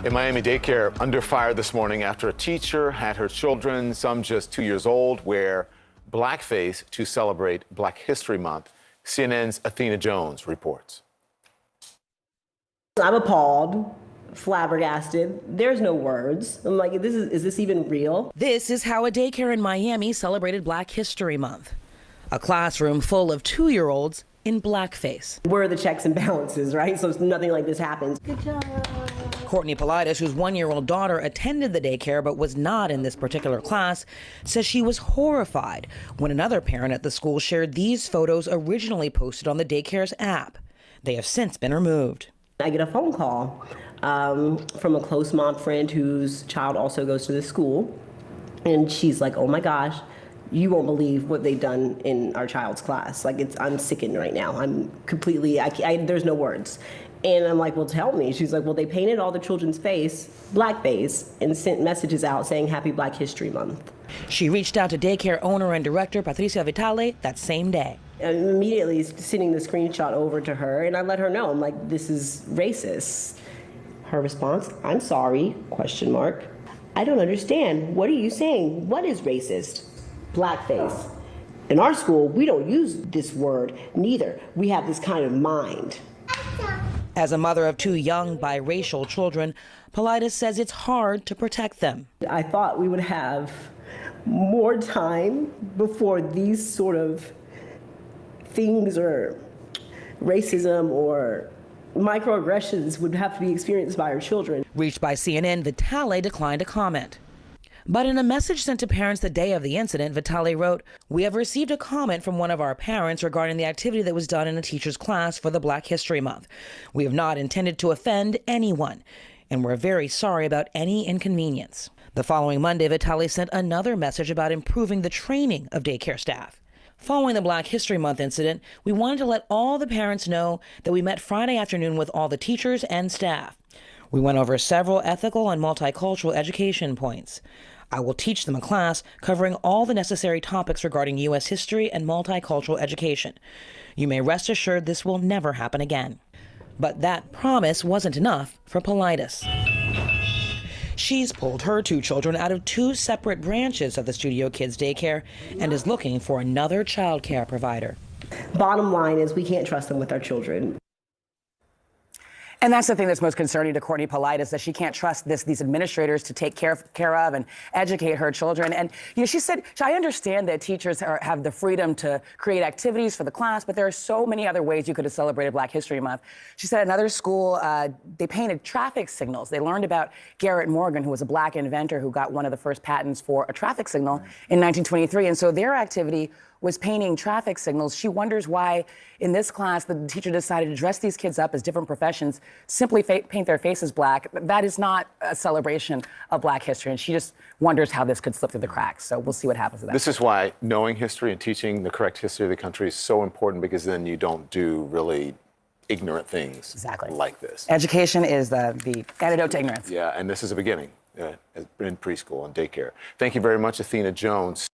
In Miami, daycare under fire this morning after a teacher had her children, some just 2 years old, wear blackface to celebrate Black History Month. CNN's Athena Jones reports. I'm appalled, flabbergasted. There's no words. I'm like, is this even real? This is how a daycare in Miami celebrated Black History Month. A classroom full of 2-year-olds in blackface. Where are the checks and balances, right? So nothing like this happens. Good job. Courtney Politis, whose 1-year-old daughter attended the daycare but was not in this particular class, says she was horrified when another parent at the school shared these photos originally posted on the daycare's app. They have since been removed. I get a phone call from a close mom friend whose child also goes to this school. And she's like, oh my gosh, you won't believe what they've done in our child's class. Like, I'm sickened right now. I'm completely, there's no words. And I'm like, well, tell me. She's like, well, they painted all the children's face, blackface, and sent messages out saying Happy Black History Month. She reached out to daycare owner and director Patricia Vitale that same day. I'm immediately sending the screenshot over to her, and I let her know. I'm like, this is racist. Her response, I'm sorry, question mark. I don't understand. What are you saying? What is racist? Blackface. In our school, we don't use this word, neither. We have this kind of mind. As a mother of 2 young biracial children, Politis says it's hard to protect them. I thought we would have more time before these sort of things or racism or microaggressions would have to be experienced by our children. Reached by CNN, Vitale declined to comment. But in a message sent to parents the day of the incident, Vitale wrote, "We have received a comment from one of our parents regarding the activity that was done in a teacher's class for the Black History Month. We have not intended to offend anyone, and we're very sorry about any inconvenience." The following Monday, Vitale sent another message about improving the training of daycare staff. Following the Black History Month incident, we wanted to let all the parents know that we met Friday afternoon with all the teachers and staff. We went over several ethical and multicultural education points. I will teach them a class covering all the necessary topics regarding U.S. history and multicultural education. You may rest assured this will never happen again. But that promise wasn't enough for Politis. She's pulled her 2 children out of 2 separate branches of the Studio Kids daycare and is looking for another child care provider. Bottom line is we can't trust them with our children. And that's the thing that's most concerning to Courtney Politis, that she can't trust these administrators to take care of and educate her children. And she said, I understand that teachers have the freedom to create activities for the class, but there are so many other ways you could have celebrated Black History Month. She said another school, they painted traffic signals. They learned about Garrett Morgan, who was a Black inventor who got one of the first patents for a traffic signal in 1923. And so their activity was painting traffic signals. She wonders why in this class the teacher decided to dress these kids up as different professions, simply paint their faces black. That is not a celebration of Black history, and she just wonders how this could slip through the cracks. So we'll see what happens with that. This is why knowing history and teaching the correct history of the country is so important, because then you don't do really ignorant things like this. Education is the antidote to ignorance. Yeah, and this is a beginning in preschool and daycare. Thank you very much, Athena Jones.